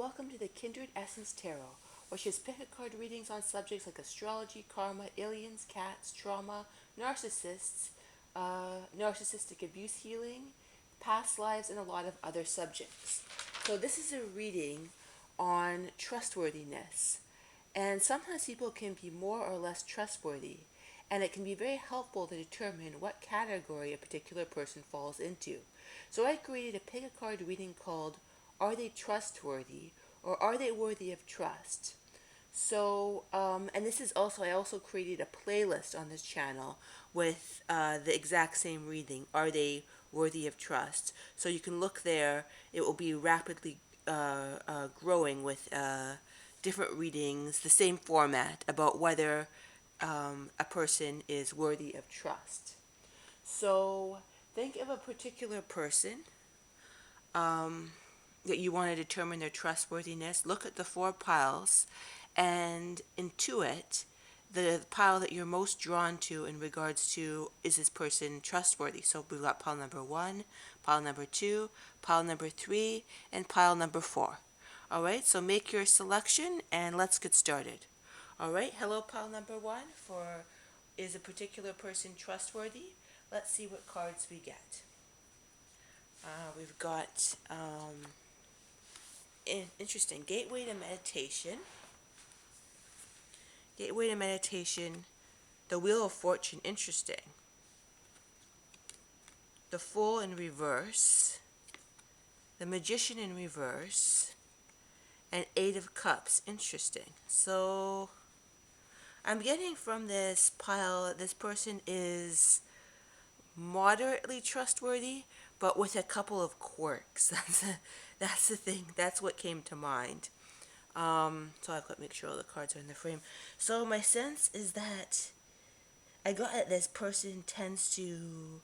welcome to the Kindred Essence Tarot, which is pick a card readings on subjects like astrology, karma, aliens, cats, trauma, narcissists, narcissistic abuse healing, past lives, and a lot of other subjects. So this is a reading on trustworthiness. And sometimes people can be more or less trustworthy, and it can be very helpful to determine what category a particular person falls into. So I created a pick a card reading called Are They Trustworthy or Are They Worthy of Trust? So, and this is also, I also created a playlist on this channel with the exact same reading, Are They Worthy of Trust? So you can look there, it will be rapidly growing with different readings, the same format, about whether a person is worthy of trust. So think of a particular person that you want to determine their trustworthiness. Look at the four piles and intuit the pile that you're most drawn to in regards to, is this person trustworthy? So we've got pile number 1, pile number 2, pile number 3, and pile number 4. Alright, so make your selection and let's get started. Alright, hello pile number 1 for is a particular person trustworthy? Let's see what cards we get. We've got interesting gateway to meditation. Gateway to meditation, the Wheel of Fortune, interesting. The Fool in reverse, the Magician in reverse, and Eight of Cups, interesting. So I'm getting from this pile that this person is moderately trustworthy, but with a couple of quirks. That's the thing. That's what came to mind. So I've got to make sure all the cards are in the frame. So my sense is that I got that this person tends to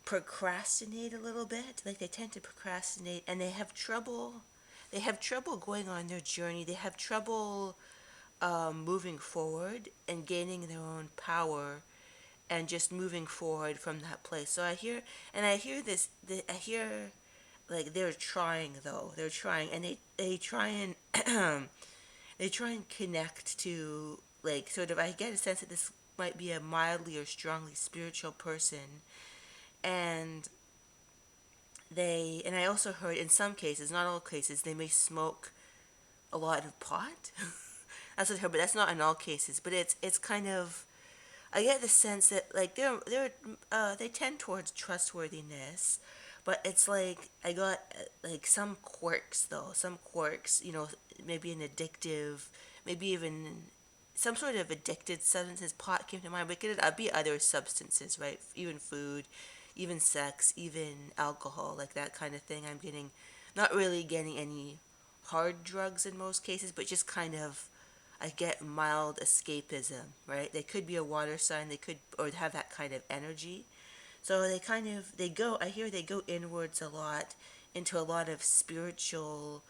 procrastinate a little bit. Like they tend to procrastinate, and they have trouble. They have trouble going on their journey. They have trouble moving forward and gaining their own power, and just moving forward from that place. So I hear this. I hear like they're trying though. They're trying, and they try and they try and connect to, like, sort of, I get a sense that this might be a mildly or strongly spiritual person, and I also heard in some cases, not all cases, they may smoke a lot of pot. That's what I heard, but that's not in all cases. But it's kind of, I get the sense that like they tend towards trustworthiness, but it's like I got like some quirks though, some quirks, maybe an addictive, maybe even some sort of addicted substances. Pot came to mind, but it could be other substances, right? Even food, even sex, even alcohol, like that kind of thing. I'm getting, not really getting any hard drugs in most cases, but just kind of, I get mild escapism, right? They could be a water sign, they could, or have that kind of energy. So I hear they go inwards a lot, into a lot of spiritual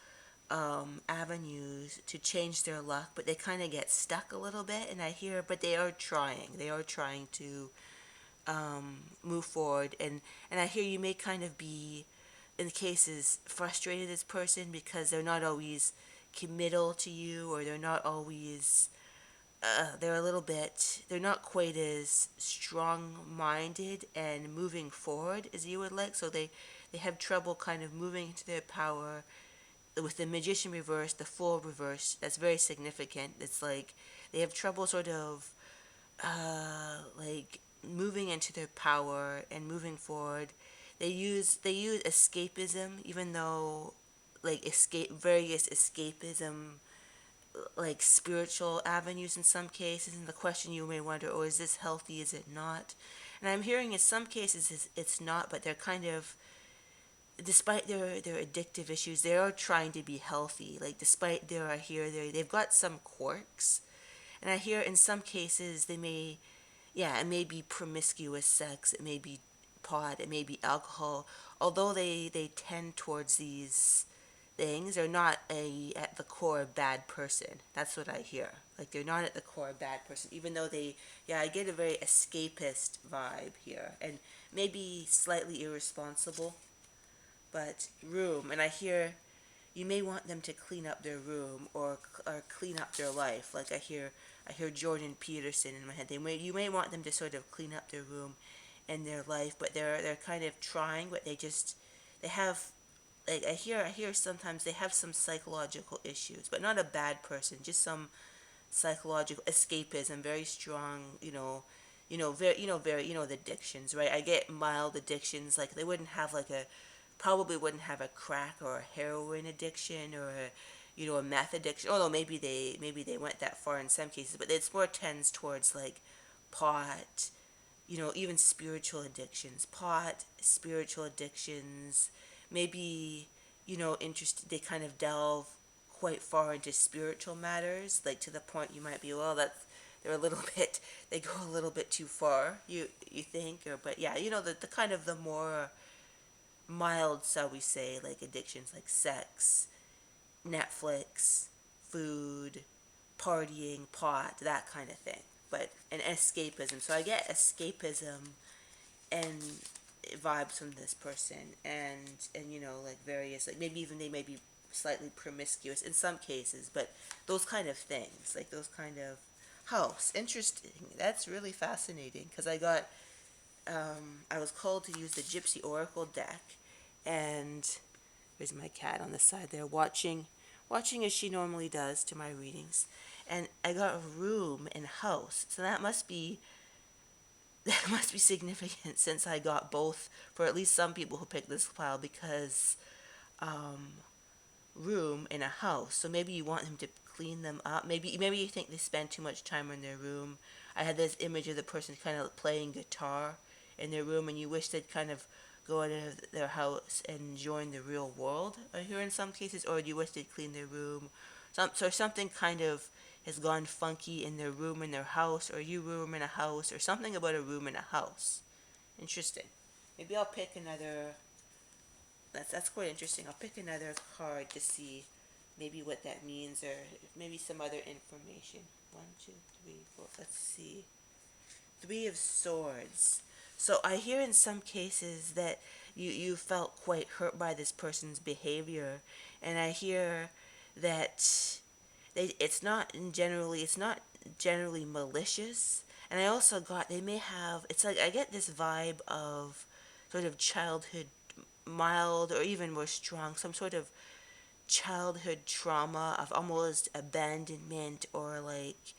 avenues to change their luck, but they kind of get stuck a little bit. And I hear, but they are trying to move forward. And I hear you may kind of be, in cases, frustrated as person because they're not always committal to you, or they're not always they're not quite as strong-minded and moving forward as you would like. So they have trouble kind of moving into their power. With the Magician reverse, the Fool reverse, that's very significant. It's like they have trouble sort of like moving into their power and moving forward. They use escapism, even though like various escapism, like spiritual avenues in some cases. And the question you may wonder, oh, is this healthy, is it not? And I'm hearing in some cases it's not, but they're kind of, despite their addictive issues, they are trying to be healthy. Like despite they've got some quirks. And I hear in some cases it may be promiscuous sex, it may be pot, it may be alcohol. Although they tend towards these things, they're not at the core a bad person. That's what I hear. Like they're not at the core a bad person, even though I get a very escapist vibe here, and maybe slightly irresponsible, but room. And I hear you may want them to clean up their room, or clean up their life. Like I hear Jordan Peterson in my head. You may want them to sort of clean up their room and their life, but they're kind of trying, but they have, like I hear sometimes they have some psychological issues, but not a bad person, just some psychological escapism, very strong, the addictions, right? I get mild addictions, like they wouldn't have like a, probably wouldn't have a crack or a heroin addiction, or a meth addiction. Although maybe they went that far in some cases, but it's more tends towards like pot, even spiritual addictions, pot, spiritual addictions, maybe, interested, they kind of delve quite far into spiritual matters, like to the point you might be, well, they're a little bit, they go a little bit too far, you think, or, but yeah, the kind of the more mild, shall we say, like addictions like sex, Netflix, food, partying, pot, that kind of thing. But an escapism. So I get escapism and vibes from this person, and like various, like maybe even they may be slightly promiscuous in some cases, but those kind of things, like those kind of house. Interesting. That's really fascinating because I was called to use the Gypsy Oracle deck, and there's my cat on the side there watching as she normally does to my readings. And I got a room and house. So that must be significant, since I got both for at least some people who picked this pile, because room in a house. So maybe you want them to clean them up. Maybe you think they spend too much time in their room. I had this image of the person kind of playing guitar in their room, and you wish they'd kind of go out of their house and join the real world. I hear in some cases, or you wish they'd clean their room. So something kind of has gone funky in their room, in their house, or you room in a house, or something about a room in a house. Interesting. Maybe I'll pick another. That's quite interesting. I'll pick another card to see maybe what that means, or maybe some other information. 1, 2, 3, 4. Let's see. 3 of Swords. So I hear in some cases that you felt quite hurt by this person's behavior, and I hear that it's not generally malicious. And I also got, they may have, it's like I get this vibe of sort of childhood, mild or even more strong, some sort of childhood trauma of almost abandonment, or like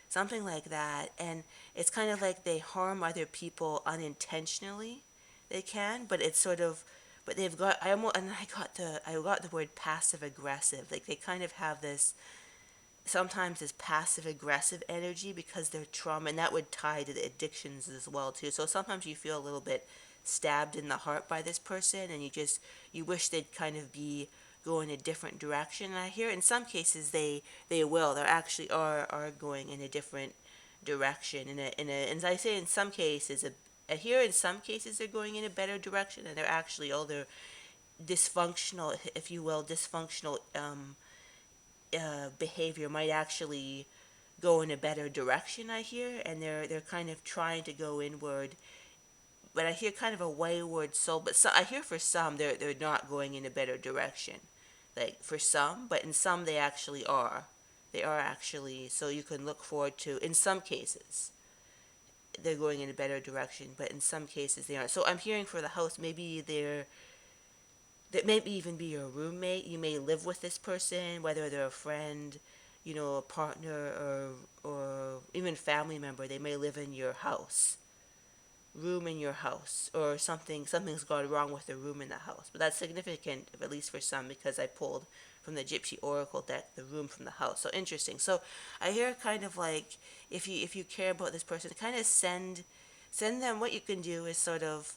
something like that. And it's kind of like they harm other people unintentionally. They can, but it's sort of, but they've got, I got the word passive aggressive. Like they kind of have this, sometimes this passive aggressive energy because they're trauma, and that would tie to the addictions as well too. So sometimes you feel a little bit stabbed in the heart by this person, and you wish they'd kind of be going a different direction. And I hear in some cases they're actually are going in a different direction, and I say in some cases, I hear in some cases they're going in a better direction, and they're dysfunctional, if you will, behavior might actually go in a better direction, I hear, and they're kind of trying to go inward, but I hear kind of a wayward soul. But I hear for some they're not going in a better direction, like for some, but in some they actually are. They are actually, so you can look forward to, in some cases they're going in a better direction, but in some cases they aren't. So I'm hearing for the house, maybe that maybe even be your roommate. You may live with this person, whether they're a friend, a partner, or even family member. They may live in your house, room in your house, or something's gone wrong with the room in the house. But that's significant, at least for some, because I pulled from the Gypsy Oracle deck the room from the house. So interesting. So I hear kind of like, if you care about this person, kind of send them. What you can do is sort of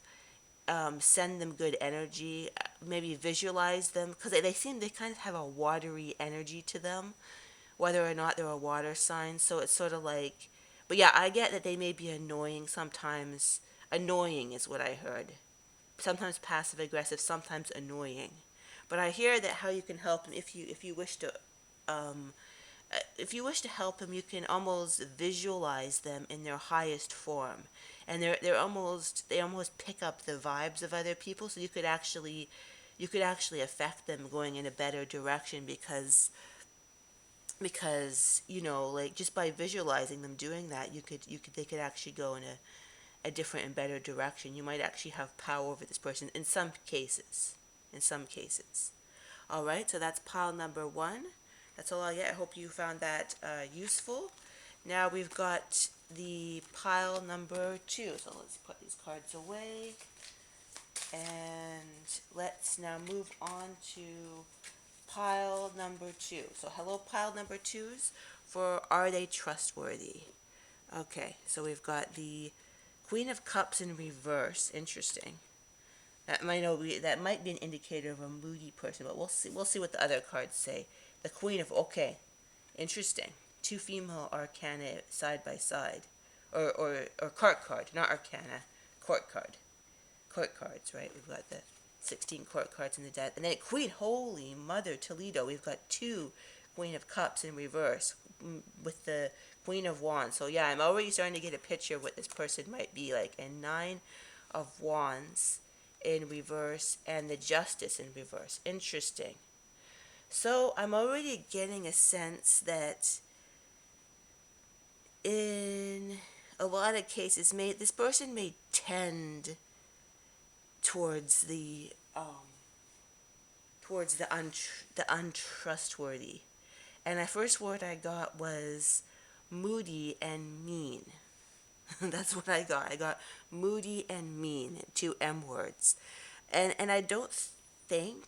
send them good energy, maybe visualize them, because they kind of have a watery energy to them, whether or not they're a water sign. So it's sort of like, but yeah, I get that they may be annoying sometimes. Annoying is what I heard. Sometimes passive aggressive, sometimes annoying. But I hear that how you can help them, um, if you wish to help them, you can almost visualize them in their highest form, and they almost pick up the vibes of other people. So you could actually you could actually affect them going in a better direction because like just by visualizing them doing that, they could actually go in a different and better direction. You might actually have power over this person in some cases. In some cases. All right, so that's pile number one. That's all I get. I hope you found that useful. Now we've got the pile number two. So let's put these cards away. And let's now move on to pile number two. So hello, pile number twos, for are they trustworthy? Okay, so we've got the Queen of Cups in reverse. Interesting. That might be an indicator of a moody person, but we'll see. We'll see what the other cards say. The Queen of Okay, interesting. Two female arcana side by side, or court card, not arcana, court card, court cards. Right? We've got the 16 court cards in the deck, and then Queen. Holy Mother Toledo! We've got two Queen of Cups in reverse with the Queen of Wands. So yeah, I'm already starting to get a picture of what this person might be like. And Nine of Wands in reverse and the Justice in reverse. Interesting. So I'm already getting a sense that in a lot of cases, this person may tend towards the untrustworthy. And the first word I got was moody and mean. That's what I got. I got moody and mean, two M words. And I don't think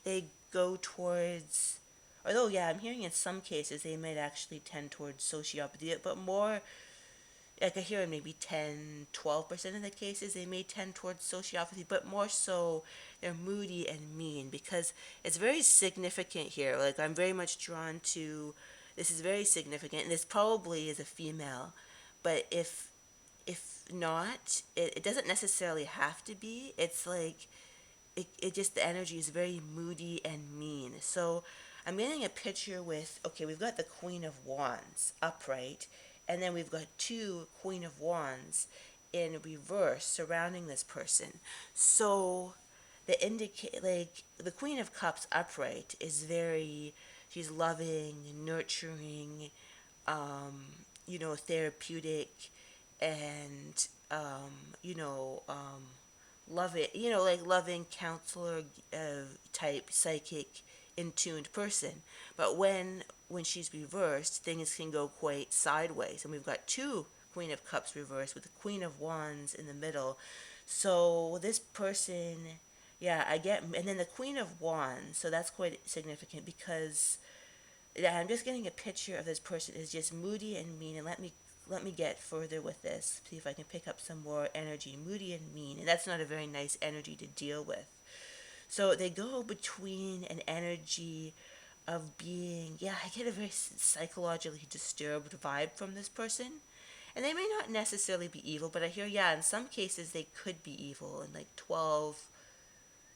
they go towards, although yeah, I'm hearing in some cases they might actually tend towards sociopathy, but more, like I hear in maybe 10-12% of the cases they may tend towards sociopathy, but more so they're moody and mean, because it's very significant here. Like I'm very much drawn to, this is very significant, and this probably is a female, but if not, it doesn't necessarily have to be. It's like it just, the energy is very moody and mean. So I'm getting a picture with, okay, we've got the Queen of Wands upright, and then we've got two Queen of Wands in reverse surrounding this person. So the Queen of Cups upright is very, she's loving, nurturing, therapeutic, and love it, like loving counselor type psychic in tuned person. But when she's reversed, things can go quite sideways, and we've got two Queen of Cups reversed with the Queen of Wands in the middle. So this person, yeah, I get, and then the Queen of Wands, so that's quite significant, because yeah, I'm just getting a picture of this person is just moody and mean. And let me get further with this, see if I can pick up some more energy. Moody and mean, and that's not a very nice energy to deal with. So they go between an energy of being, yeah, I get a very psychologically disturbed vibe from this person. And they may not necessarily be evil, but I hear, yeah, in some cases they could be evil. And like 12,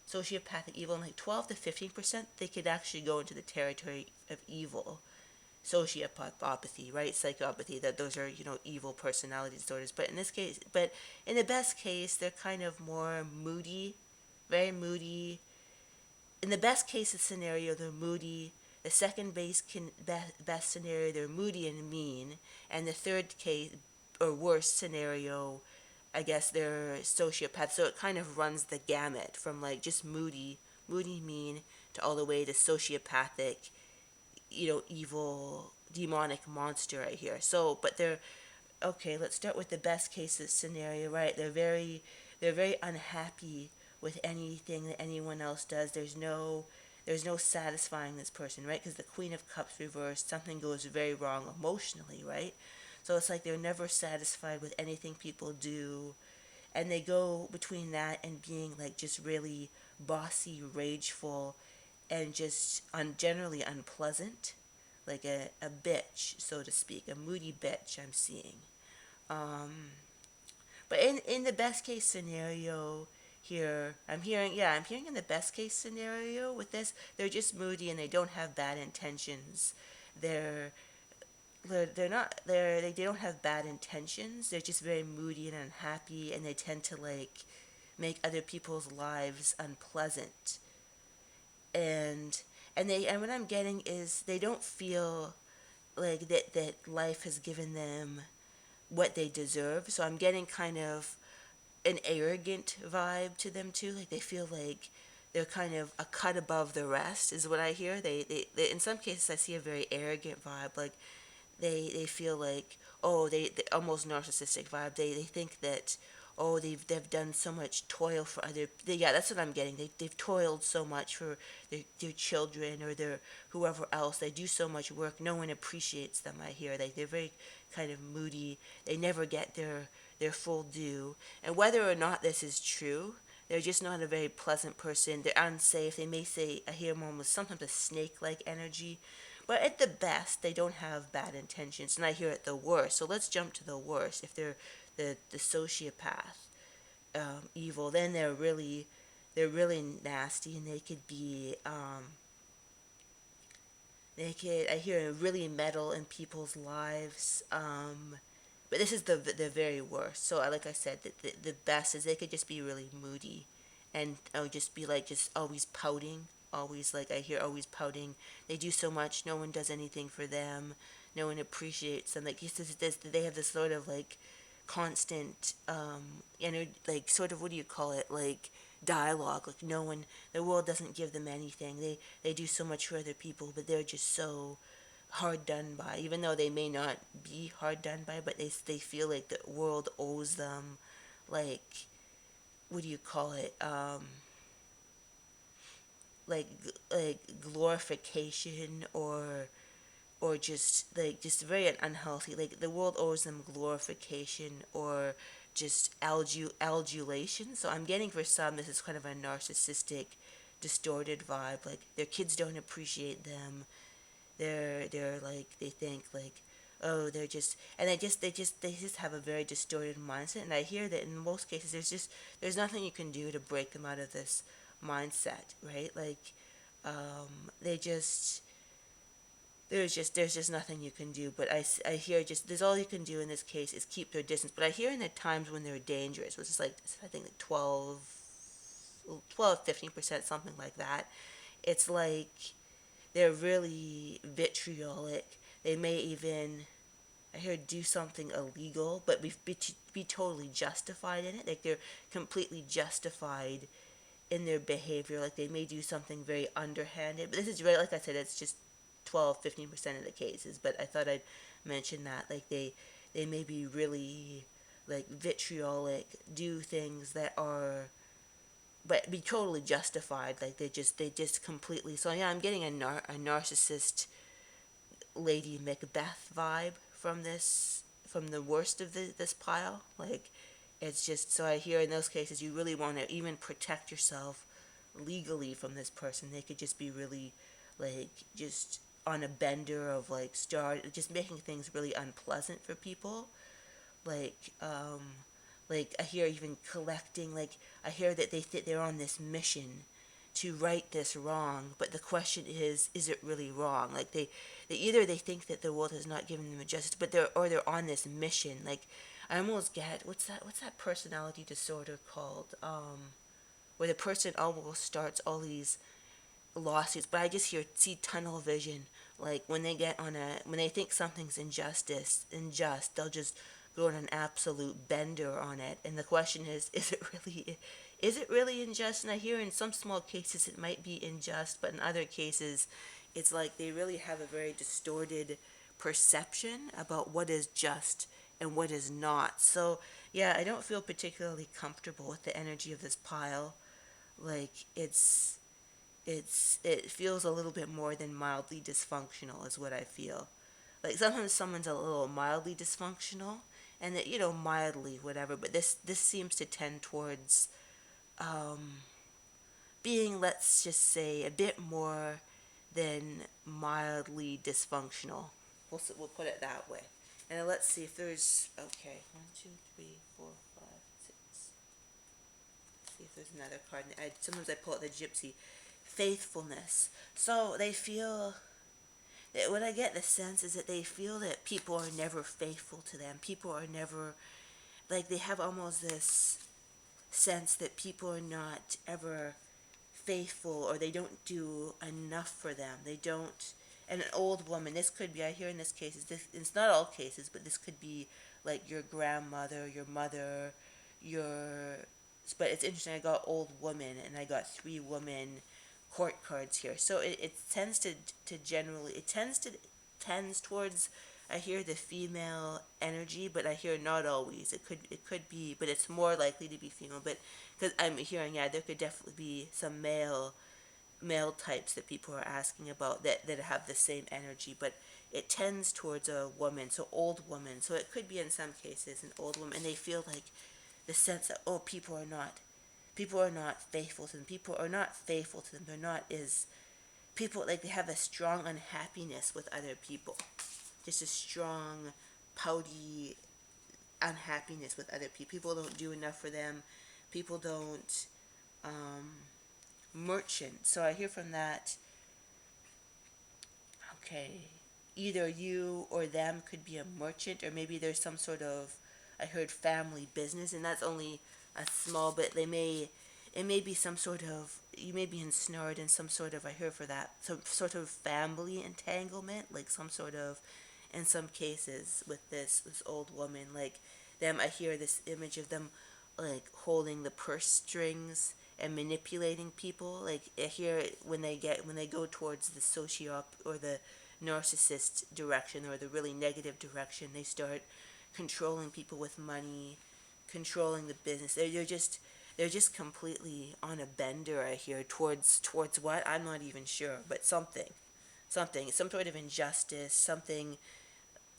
sociopathic evil, and like 12 to 15%, they could actually go into the territory of evil. Sociopathy, right? Psychopathy, that those are, evil personality disorders. But in this case, but in the best case, they're kind of more moody, very moody. In the best case scenario, they're moody. The second best scenario, they're moody and mean. And the third case, or worst scenario, I guess they're sociopaths. So it kind of runs the gamut from like just moody, mean, to all the way to sociopathic, evil, demonic monster right here. So, but they're, okay, let's start with the best case scenario, right? They're very unhappy with anything that anyone else does. There's no satisfying this person, right? Because the Queen of Cups reversed, something goes very wrong emotionally, right? So it's like they're never satisfied with anything people do, and they go between that and being like just really bossy, rageful, and just generally unpleasant, like a bitch, so to speak, a moody bitch I'm seeing. But in the best case scenario here, I'm hearing in the best case scenario with this, they're just moody and they don't have bad intentions. They don't have bad intentions. They're just very moody and unhappy, and they tend to like make other people's lives unpleasant. and what I'm getting is they don't feel like that life has given them what they deserve. So I'm getting kind of an arrogant vibe to them too. Like they feel like they're kind of a cut above the rest is what I hear. They in some cases I see a very arrogant vibe. Like they feel like, oh, they almost narcissistic vibe. They think that, oh, they've done so much toil for yeah, that's what I'm getting. They've toiled so much for their children or their whoever else. They do so much work, no one appreciates them. I hear like they're very kind of moody. They never get their full due. And whether or not this is true, they're just not a very pleasant person. They're unsafe. They may say, I hear more with sometimes a snake-like energy. But at the best, they don't have bad intentions, and I hear at the worst. So let's jump to the worst. If they're the sociopath, evil, then they're really nasty, and they could be I hear really meddle in people's lives. But this is the very worst. So like I said, the best is they could just be really moody, and just be like just always pouting, always like I hear always pouting. They do so much, no one does anything for them, no one appreciates them. Like they have this sort of like constant like sort of, what do you call it, like dialogue. Like no one, the world doesn't give them anything. They do so much for other people, but they're just so hard done by, even though they may not be hard done by, but they feel like the world owes them, like, what do you call it, like glorification, or just very unhealthy, like the world owes them glorification, or just adulation. So I'm getting for some this is kind of a narcissistic distorted vibe, like their kids don't appreciate them. They're like, they think like, oh, they're just, and they just have a very distorted mindset. And I hear that in most cases there's nothing you can do to break them out of this mindset, right? Like they just there's just nothing you can do. But I hear just there's all you can do in this case is keep their distance. But I hear in the times when they're dangerous, which is like, I think like 15%, something like that. It's like they're really vitriolic. They may even, I hear, do something illegal, but be totally justified in it. Like they're completely justified in their behavior. Like they may do something very underhanded. But this is very, like I said, it's just 15% of the cases. But I thought I'd mention that. Like they may be really like vitriolic, do things that are, but be totally justified. Like they just completely. So yeah, I'm getting a narcissist Lady Macbeth vibe from this, from the worst of this pile. Like it's just, so I hear in those cases you really want to even protect yourself legally from this person. They could just be really like just on a bender of like start just making things really unpleasant for people. Like like I hear even collecting, like I hear that they're on this mission to right this wrong, but the question is it really wrong? Like they either they think that the world has not given them justice, but they're on this mission. Like I almost get, what's that personality disorder called, where the person almost starts all these lawsuits, but I just see tunnel vision. Like when when they think something's unjust, they'll just go on an absolute bender on it. And the question is it really unjust? And I hear in some small cases it might be unjust, but in other cases, it's like they really have a very distorted perception about what is just and what is not. So yeah, I don't feel particularly comfortable with the energy of this pile. Like it feels a little bit more than mildly dysfunctional is what I feel. Like sometimes someone's a little mildly dysfunctional, and that, mildly whatever, but this seems to tend towards being, let's just say, a bit more than mildly dysfunctional. We'll put it that way. And let's see if there's, okay, 1, 2, 3, 4, 5, 6. See if there's another card. Sometimes I pull out the gypsy. Faithfulness. So they feel that, what I get the sense is that they feel that people are never faithful to them. People are never, like they have almost this sense that people are not ever faithful, or they don't do enough for them. They don't. And an old woman, this could be, I hear in this case, it's not all cases, but this could be like your grandmother, your mother, your, but it's interesting, I got old woman, and I got 3 women court cards here. So it tends to generally, tends towards, I hear the female energy, but I hear not always. It could be, but it's more likely to be female. But because I'm hearing, yeah, there could definitely be some male types that people are asking about that have the same energy, but it tends towards a woman, so old woman. So it could be in some cases an old woman, and they feel like the sense that, oh, people are not faithful to them. People are not faithful to them. They're not as people, like they have a strong unhappiness with other people, just a strong pouty unhappiness with other people. People don't do enough for them. People don't merchant. So I hear from that, okay, either you or them could be a merchant, or maybe there's some sort of, I heard family business, and that's only a small bit. It may be some sort of, you may be ensnared in some sort of, I hear for that, some sort of family entanglement, like some sort of, in some cases with this old woman, like them, I hear this image of them like holding the purse strings and manipulating people. Like I hear when they go towards the sociop or the narcissist direction, or the really negative direction, they start controlling people with money, controlling the business. They're just completely on a bender, I hear, towards what, I'm not even sure, but some sort of injustice, something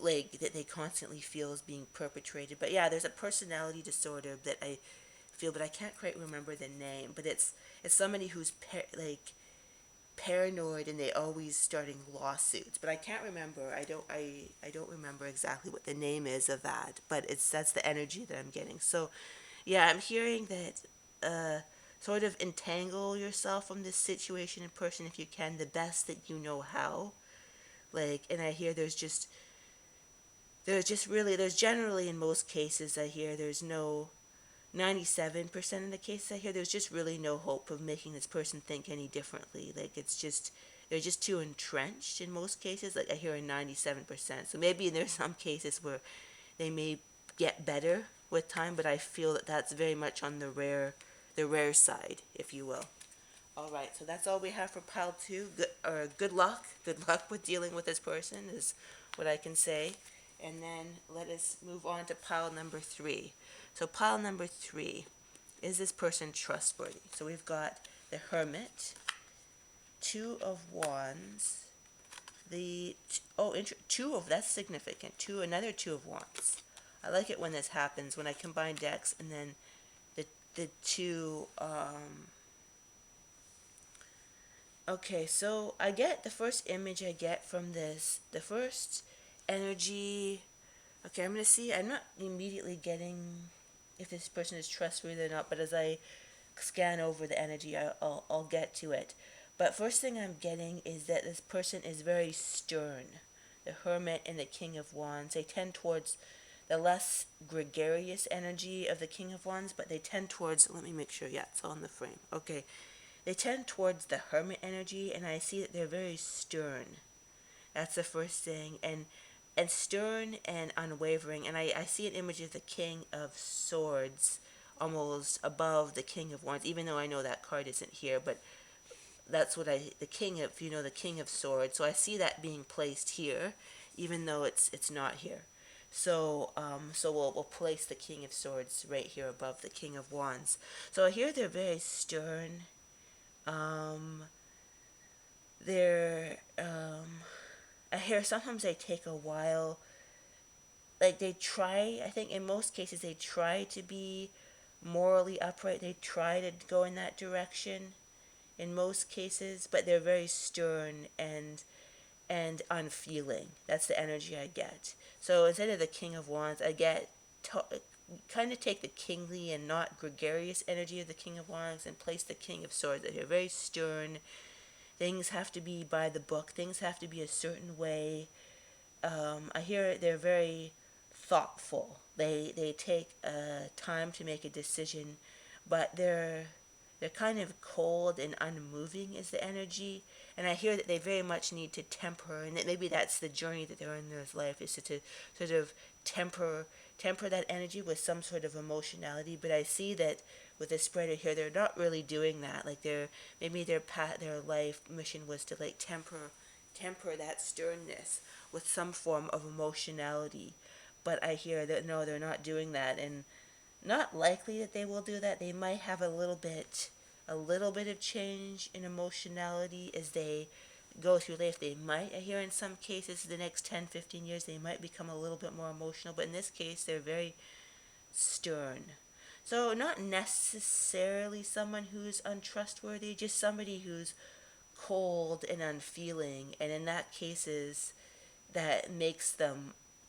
like that they constantly feel is being perpetrated. But yeah, there's a personality disorder that I feel, but I can't quite remember the name. But it's somebody who's paranoid, and they always starting lawsuits. But I can't remember. I don't remember exactly what the name is of that. But that's the energy that I'm getting. So yeah, I'm hearing that sort of entangle yourself from this situation and person if you can, the best that you know how. Like, and I hear there's generally, in most cases, I hear there's no, 97% of the cases I hear, there's just really no hope of making this person think any differently. Like, they're just too entrenched in most cases. Like, I hear a 97%. So maybe there's some cases where they may get better with time, but I feel that that's very much on the rare side, if you will. All right, so that's all we have for pile 2. Good luck. Good luck with dealing with this person is what I can say. And then let us move on to pile number 3. So pile number 3, is this person trustworthy? So we've got the Hermit, 2 of Wands, that's significant. Another 2 of Wands. I like it when this happens, when I combine decks, and then the 2. Okay, so I get the first image I get from this, the first energy. Okay, I'm going to see. I'm not immediately getting if this person is trustworthy or not, but as I scan over the energy, I'll get to it. But first thing I'm getting is that this person is very stern. The Hermit and the King of Wands, they tend towards the less gregarious energy of the King of Wands, but they tend towards, let me make sure, yeah, it's all in the frame. Okay, they tend towards the Hermit energy, and I see that they're very stern. That's the first thing, and stern and unwavering. And I see an image of the King of Swords almost above the King of Wands, even though I know that card isn't here, but that's what the King of, the King of Swords. So I see that being placed here, even though it's not here. So we'll place the King of Swords right here above the King of Wands. So I hear they're very stern. I hear sometimes they take a while. Like they try, I think in most cases they try to be morally upright. They try to go in that direction in most cases, but they're very stern and unfeeling. That's the energy I get. So instead of the King of Wands, I get kind of take the kingly and not gregarious energy of the King of Wands and place the King of Swords. They're very stern. Things have to be by the book. Things have to be a certain way. I hear they're very thoughtful. They take time to make a decision, but they're kind of cold and unmoving is the energy. And I hear that they very much need to temper, and that maybe that's the journey that they're in their life, is to sort of temper that energy with some sort of emotionality. But I see that with the spreader here, they're not really doing that. Like maybe their life mission was to like temper that sternness with some form of emotionality. But I hear that no, they're not doing that, and not likely that they will do that. They might have a little bit of change in emotionality as they go through life. They might, I hear in some cases, the next 10, 15 years, they might become a little bit more emotional. But in this case, they're very stern. So not necessarily someone who's untrustworthy, just somebody who's cold and unfeeling. And in that cases, that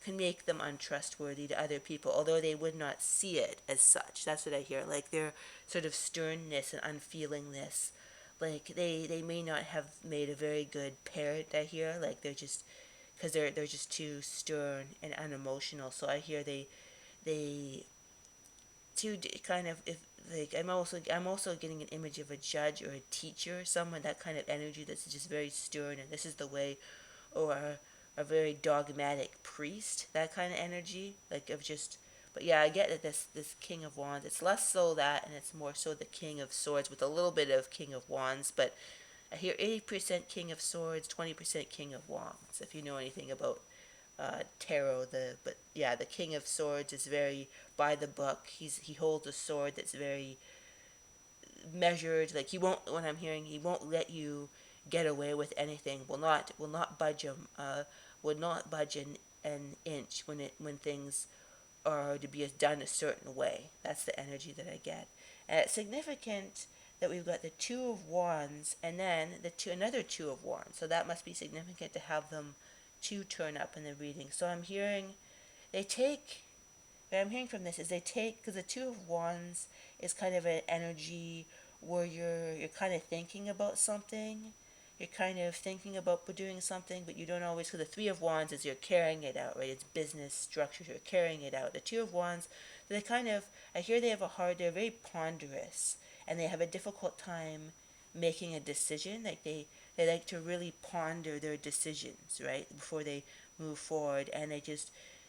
can make them untrustworthy to other people, although they would not see it as such. That's what I hear. Like their sort of sternness and unfeelingness, like they may not have made a very good parent. I hear like they're just because they're just too stern and unemotional. So I hear they too kind of if like I'm also getting an image of a judge or a teacher, someone that kind of energy that's just very stern, and this is the way, or a very dogmatic priest, that kind of energy, like of just. But yeah, I get that this King of Wands, it's less so that, and it's more so the King of Swords with a little bit of King of Wands. But I hear 80% King of Swords, 20% King of Wands. If you know anything about tarot, but yeah, the King of Swords is very by the book. He holds a sword that's very measured. Like he won't. What I'm hearing, he won't let you get away with anything. Will not budge him. Would not budge an inch when things are to be done a certain way. That's the energy that I get. And it's significant that we've got the Two of Wands and then another Two of Wands. So that must be significant to have them two turn up in the reading. So I'm hearing they take. What I'm hearing from this is they take, because the Two of Wands is kind of an energy where you're kind of thinking about something. You're kind of thinking about doing something, but you don't always. Because the Three of Wands is you're carrying it out, right? It's business structures. You're carrying it out. The Two of Wands, they kind of. I hear they have a hard. They're very ponderous, and they have a difficult time making a decision. Like they like to really ponder their decisions, right, before they move forward, and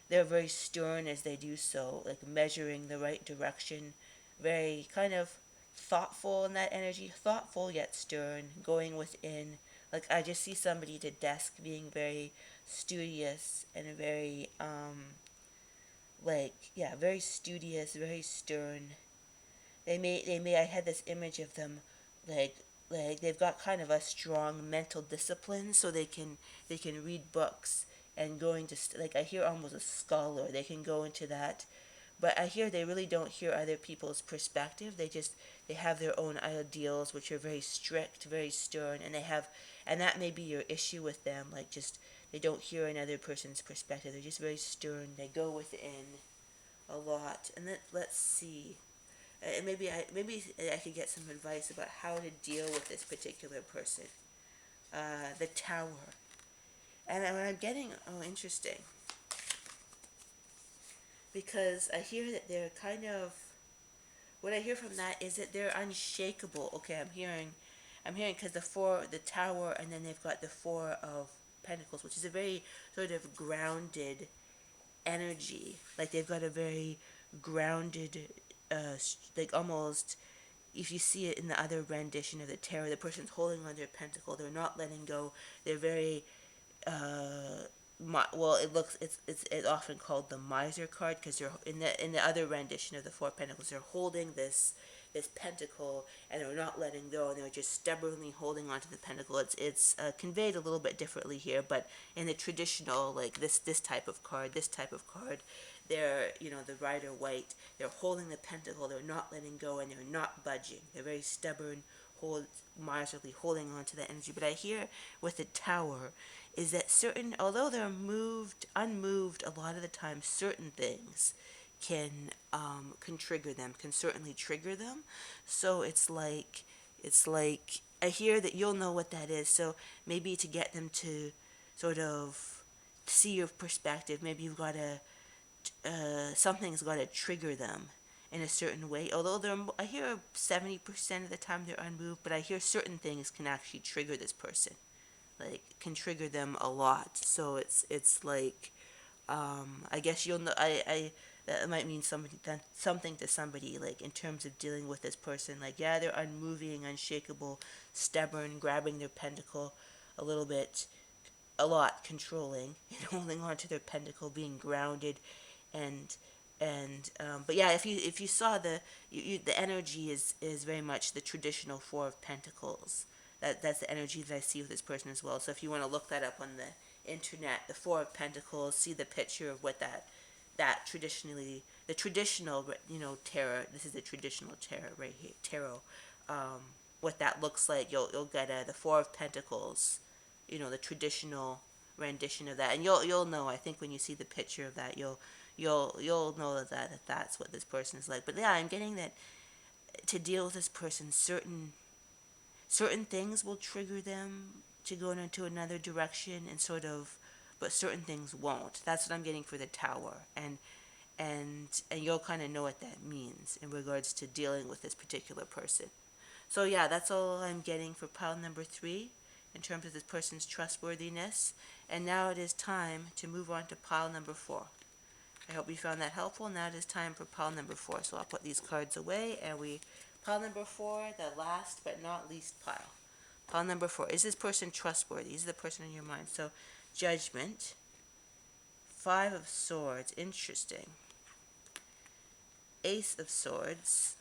they're very stern as they do so, like measuring the right direction, very kind of thoughtful in that energy, thoughtful yet stern, going within. Like I just see somebody at a desk being very studious and very very studious, very stern. They may I had this image of them like they've got kind of a strong mental discipline, so they can read books and going to like I hear almost a scholar. They can go into that, but I hear they really don't hear other people's perspective. They have their own ideals, which are very strict, very stern, and that may be your issue with them. Like just they don't hear another person's perspective. They're just very stern. They go within a lot, and let's see. Maybe I could get some advice about how to deal with this particular person. The Tower. And I'm getting, interesting. Because I hear that they're kind of, what I hear from that is that they're unshakable. Okay, I'm hearing because the Tower, and then they've got the Four of Pentacles, which is a very sort of grounded energy. Like they've got a very grounded, like almost, if you see it in the other rendition of the tarot, the person's holding on their pentacle. They're not letting go. They're very it's often called the miser card, because you're in the other rendition of the Four Pentacles, they're holding this pentacle and they're not letting go, and they're just stubbornly holding onto the pentacle. It's conveyed a little bit differently here, but in the traditional, like this type of card, they're, the Rider White, they're holding the pentacle, they're not letting go, and they're not budging. They're very stubborn, miserly, holding on to that energy. But I hear with the Tower is that although they're unmoved a lot of the time, certain things can trigger them, can certainly trigger them. So it's like I hear that you'll know what that is. So maybe to get them to sort of see your perspective, maybe you've got to something's got to trigger them, in a certain way. Although I hear 70% of the time they're unmoved, but I hear certain things can actually trigger this person, like can trigger them a lot. So it's like, I guess you'll know. I that might mean something to somebody, like in terms of dealing with this person. Like, yeah, they're unmoving, unshakable, stubborn, grabbing their pentacle a little bit, a lot, controlling, holding on to their pentacle, being grounded, and but yeah, if you saw the energy is very much the traditional Four of Pentacles. That's the energy that I see with this person as well. So if you want to look that up on the internet, the Four of Pentacles, see the picture of what that traditionally, the traditional, tarot. This is the traditional tarot right here, tarot. What that looks like, you'll get the Four of Pentacles, the traditional rendition of that, and you'll know. I think when you see the picture of that, you'll know that that's what this person is like. But yeah, I'm getting that to deal with this person, certain things will trigger them to go into another direction, and sort of, but certain things won't. That's what I'm getting for the Tower, and you'll kind of know what that means in regards to dealing with this particular person. So yeah, that's all I'm getting for pile number 3 in terms of this person's trustworthiness. And now it is time to move on to pile number 4. I hope you found that helpful. Now it is time for pile number 4. So I'll put these cards away, and pile number 4, the last but not least pile. Pile number 4, is this person trustworthy? Is the person in your mind? So Judgment, 5 of Swords, interesting. Ace of Swords,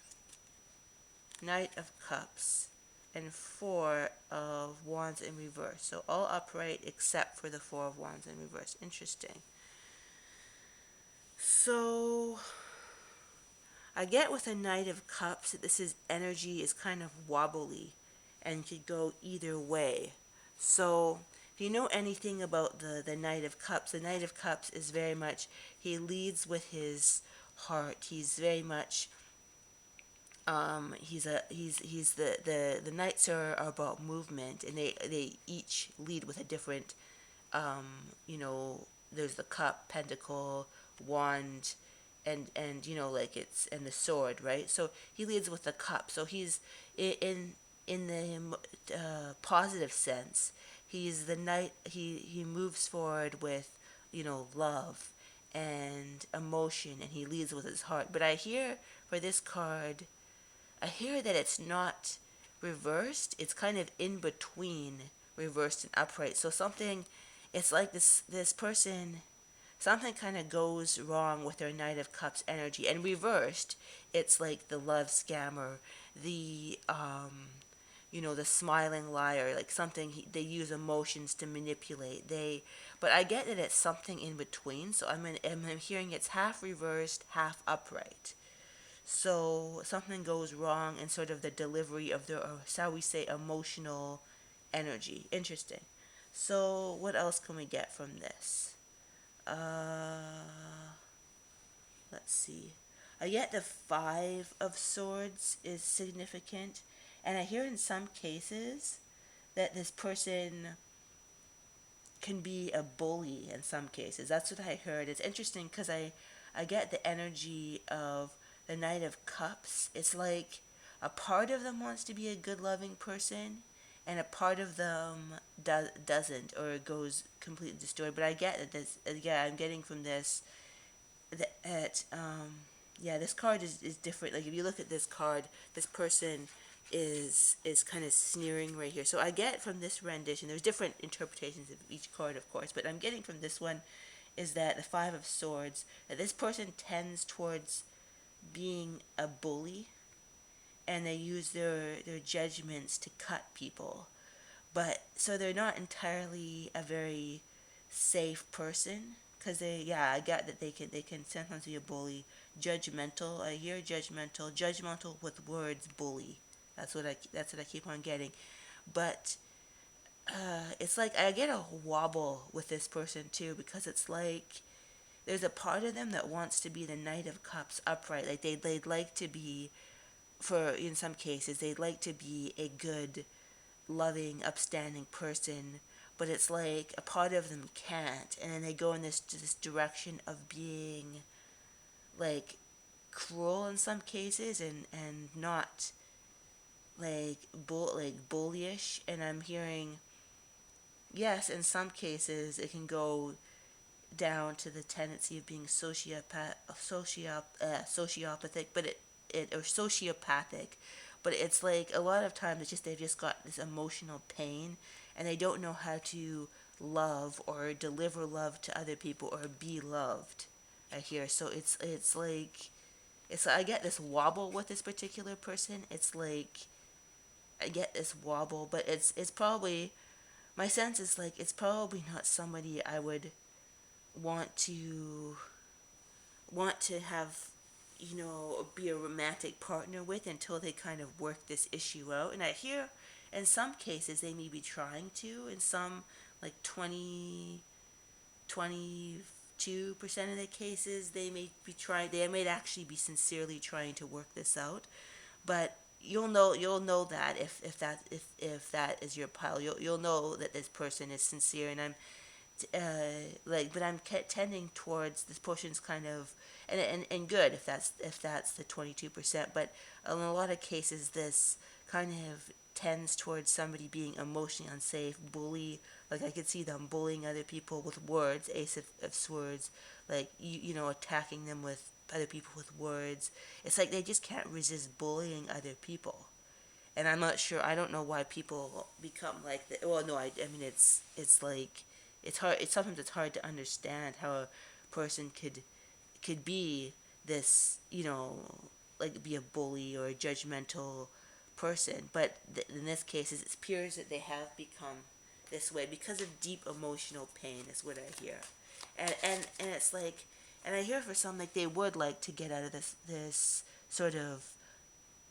Knight of Cups, and 4 of Wands in reverse. So all upright except for the 4 of Wands in reverse. Interesting. So I get with a Knight of Cups that energy is kind of wobbly and could go either way. So if you know anything about the Knight of Cups, the Knight of Cups is very much, he leads with his heart. He's very much, he's the knights are about movement, and they each lead with a different, you know, there's the cup, pentacle, wand, and like it's, and the sword, right? So he leads with the cup. So he's in the positive sense, he's the knight. He moves forward with, love and emotion, and he leads with his heart. But I hear for this card, I hear that it's not reversed. It's kind of in between reversed and upright. So it's like this person, something kind of goes wrong with their Knight of Cups energy. And reversed, it's like the love scammer, the the smiling liar, like something they use emotions to manipulate. But I get that it's something in between. So I'm hearing it's half reversed, half upright. So something goes wrong in sort of the delivery of their, shall we say, emotional energy. Interesting. So what else can we get from this? Let's see. I get the 5 of Swords is significant, and I hear in some cases that this person can be a bully in some cases. That's what I heard. It's interesting because I get the energy of the Knight of Cups. It's like a part of them wants to be a good, loving person, and a part of them doesn't, or goes completely destroyed. But I get that this, yeah, I'm getting from this that yeah, this card is different. Like if you look at this card, this person is kind of sneering right here. So I get from this rendition, there's different interpretations of each card, of course, but I'm getting from this one is that the 5 of Swords, that this person tends towards being a bully, and they use their judgments to cut people. But so they're not entirely a very safe person, because I get that they can sometimes be a bully, judgmental. I hear judgmental with words, bully. That's what I keep on getting. But it's like I get a wobble with this person too, because it's like there's a part of them that wants to be the Knight of Cups upright. Like they'd like to be, for in some cases they'd like to be a good, loving, upstanding person, but it's like a part of them can't, and then they go in this direction of being like cruel in some cases, and not like bullyish. And I'm hearing, yes, in some cases it can go down to the tendency of being sociopathic, but it or sociopathic, but it's like a lot of times it's just they've just got this emotional pain, and they don't know how to love or deliver love to other people or be loved. I hear, so it's like I get this wobble with this particular person. It's like I get this wobble, but it's probably, my sense is like it's probably not somebody I would want to have, be a romantic partner with until they kind of work this issue out. And I hear in some cases they may be trying to, in some like 22% of the cases they may be trying, they may actually be sincerely trying to work this out. But you'll know that if that is your pile, you'll know that this person is sincere. And I'm but I'm tending towards this portion's kind of, and good if that's the 22%. But in a lot of cases, this kind of tends towards somebody being emotionally unsafe, bully. Like I could see them bullying other people with words, Ace of Swords, like attacking them with other people with words. It's like they just can't resist bullying other people. And I'm not sure. I don't know why people become like that. Well, no, I mean it's like it's hard. It's sometimes it's hard to understand how a person could be this, like be a bully or a judgmental person. But in this case, it appears that they have become this way because of deep emotional pain. Is what I hear, and it's like, and I hear for some like they would like to get out of this sort of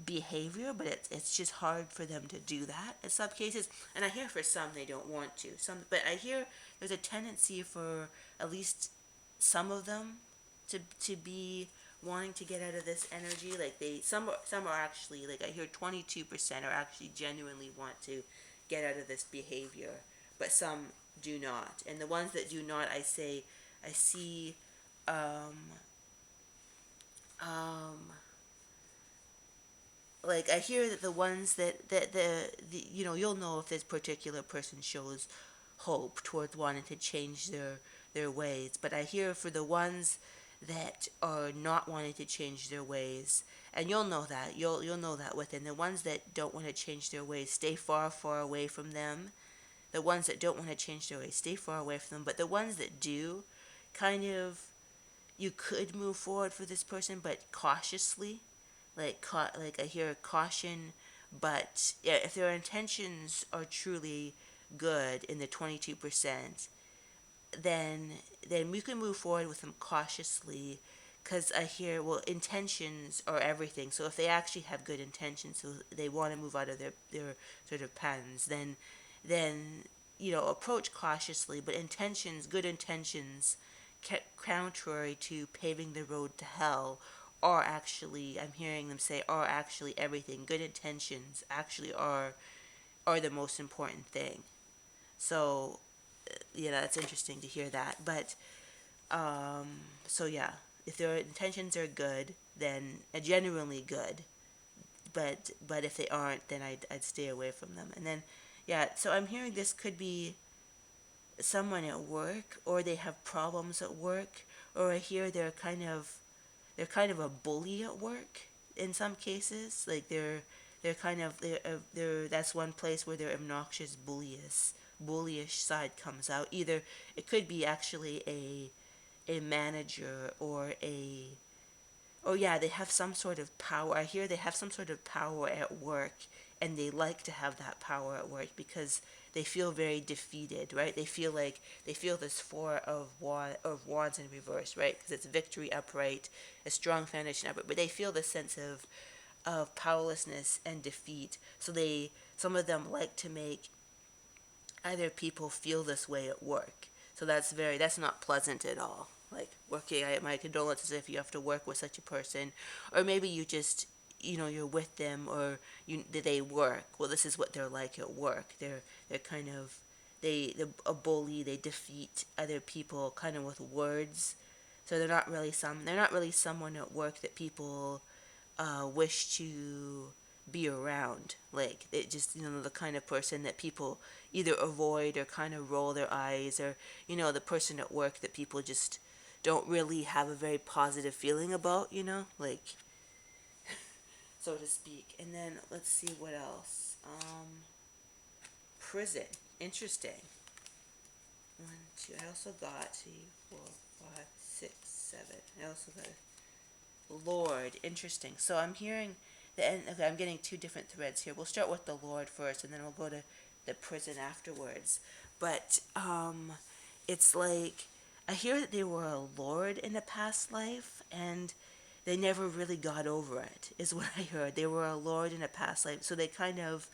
behavior, but it's just hard for them to do that in some cases. And I hear for some they don't want to. But I hear there's a tendency for at least some of them to be wanting to get out of this energy. Like some are actually, like I hear 22% are actually genuinely want to get out of this behavior, but some do not. And the ones that do not, I see um um like I hear that the ones that you'll know if this particular person shows hope towards wanting to change their ways. But I hear for the ones that are not wanting to change their ways, and you'll know that within the ones that don't want to change their ways, stay far away from them. The ones that don't want to change their ways, stay far away from them. But the ones that do, kind of, you could move forward for this person, but cautiously. Like I hear caution, but yeah, if their intentions are truly good in the 22%, then we can move forward with them cautiously, because I hear, well, intentions are everything. So if they actually have good intentions, so they want to move out of their sort of patterns, then approach cautiously. But intentions, good intentions, contrary to paving the road to hell, are actually, I'm hearing them say, are actually everything. Good intentions actually are the most important thing. So that's interesting to hear that. But so yeah, if their intentions are good, then genuinely good. But if they aren't, then I'd stay away from them. And then yeah, so I'm hearing this could be someone at work, or they have problems at work, or I hear they're kind of a bully at work in some cases. Like they're kind of they're that's one place where their obnoxious bullyish side comes out. Either it could be actually a manager, or yeah, they have some sort of power. I hear they have some sort of power at work, and they like to have that power at work because they feel very defeated, right? They feel this of wands in reverse, right? Because it's victory upright, a strong foundation upright, but they feel the sense of powerlessness and defeat. So some of them like to make other people feel this way at work. So that's not pleasant at all. Like working, my condolences if you have to work with such a person, or maybe you just you're with them, or they work. Well, this is what they're like at work. They're kind of, they're a bully. They defeat other people kind of with words. So they're not really someone at work that people wish to be around. Like, it just, the kind of person that people either avoid or kind of roll their eyes, or, the person at work that people just don't really have a very positive feeling about, like, so to speak. And then let's see what else. Prison. Interesting. One, two. I also got 2, 4, 5, 6, 7. I also got Lord. Interesting. So I'm hearing the end. Okay, I'm getting two different threads here. We'll start with the Lord first, and then we'll go to the prison afterwards. But it's like I hear that they were a lord in a past life, and they never really got over it. Is what I heard. They were a lord in a past life, so they're kind of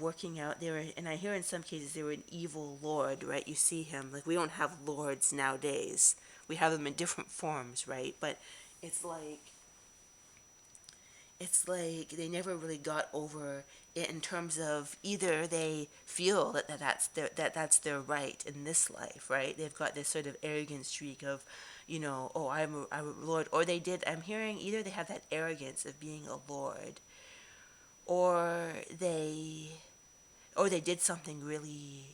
working out. And I hear in some cases they were an evil lord, right? You see him, like, we don't have lords nowadays. We have them in different forms, right? But it's like they never really got over it, in terms of either they feel that's their right in this life, right? They've got this sort of arrogant streak of, oh, I'm a lord, or they did. I'm hearing either they have that arrogance of being a lord, or they did something really,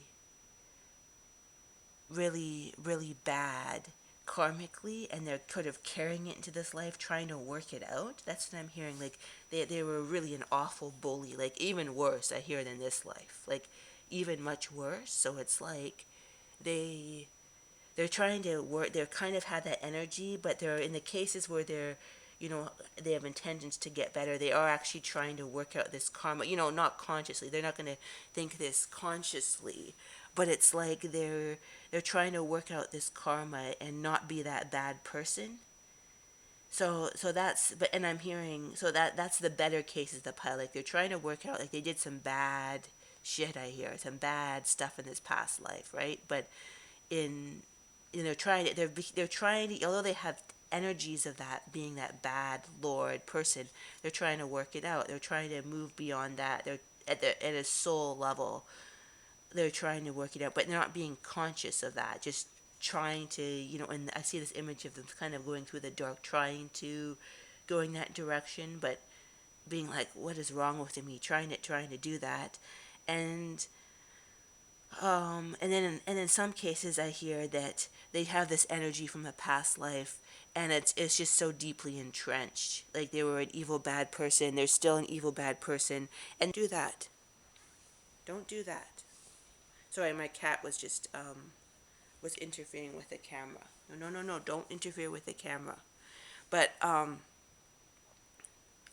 really, really bad karmically, and they're kind of carrying it into this life, trying to work it out. That's what I'm hearing. Like, they were really an awful bully, like even worse, I hear, than this life, like even much worse. So it's like they they're trying to work. They're kind of had that energy, but they're in the cases where they have intentions to get better. They are actually trying to work out this karma, not consciously. They're not going to think this consciously, but it's like they're trying to work out this karma and not be that bad person. So that's, but, and I'm hearing, so that's the better cases, the pilot. Like, they're trying to work out, like, they did some bad shit, I hear, some bad stuff in this past life, right? But in they're trying to, although they have energies of that being that bad lord person, they're trying to work it out. They're trying to move beyond that. They're at a soul level, they're trying to work it out, but they're not being conscious of that, just trying to, and I see this image of them kind of going through the dark, trying to going that direction, but being like, what is wrong with me, trying to do that. And in some cases I hear that they have this energy from a past life, and it's just so deeply entrenched. Like, they were an evil bad person, they're still an evil bad person, and do that. Don't do that. Sorry, my cat was just was interfering with the camera. No, don't interfere with the camera. But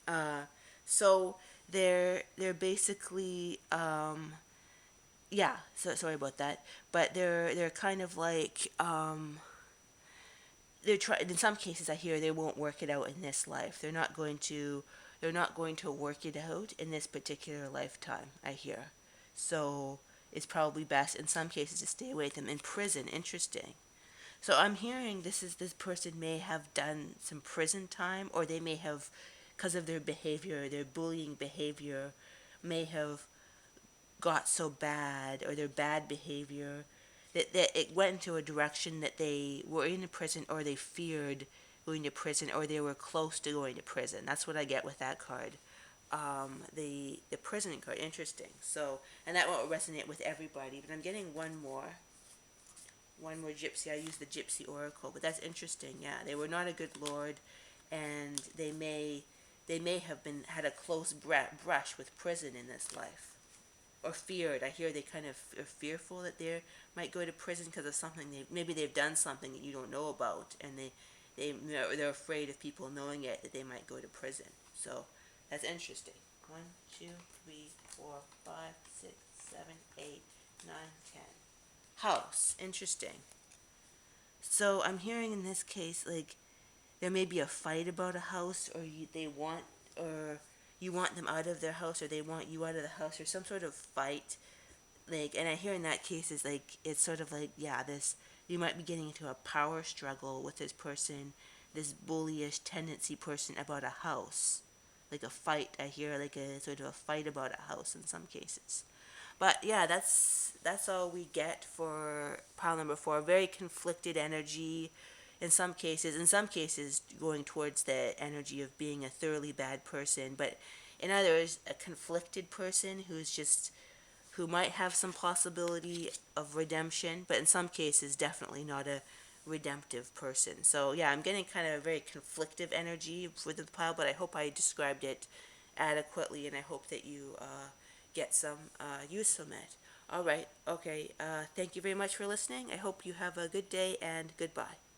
uh so they're basically yeah, so sorry about that. But they're kind of like they're trying, in some cases I hear they won't work it out in this life. They're not going to work it out in this particular lifetime, I hear. So it's probably best in some cases to stay away from them. In prison. Interesting. So I'm hearing this person may have done some prison time, or they may have, because of their behavior, their bullying behavior, may have got so bad, or their bad behavior, that it went into a direction that they were in a prison, or they feared going to prison, or they were close to going to prison. That's what I get with that card. The prison card. Interesting. So, and that won't resonate with everybody, but I'm getting one more gypsy. I use the gypsy oracle, but that's interesting. Yeah, they were not a good lord, and they may have been had a close brush with prison in this life, or feared. I hear they kind of are fearful that they might go to prison because of something maybe they've done something that you don't know about, and they're afraid of people knowing it, that they might go to prison. So that's interesting. 1, 2, 3, 4, 5, 6, 7, 8, 9, 10. House. Interesting. So I'm hearing in this case, like, there may be a fight about a house, or or you want them out of their house, or they want you out of the house, or some sort of fight. Like, and I hear in that case is like, it's sort of like, yeah, this, you might be getting into a power struggle with this person, this bullyish tendency person, about a house. Like a fight. I hear like a sort of a fight about a house in some cases. But yeah, that's all we get for pile number 4. Very conflicted energy in some cases going towards the energy of being a thoroughly bad person, but in others a conflicted person who might have some possibility of redemption, but in some cases definitely not a redemptive person. So yeah, I'm getting kind of a very conflictive energy with the pile, but I hope I described it adequately, and I hope that you get some use from it. All right, okay. Thank you very much for listening. I hope you have a good day, and goodbye.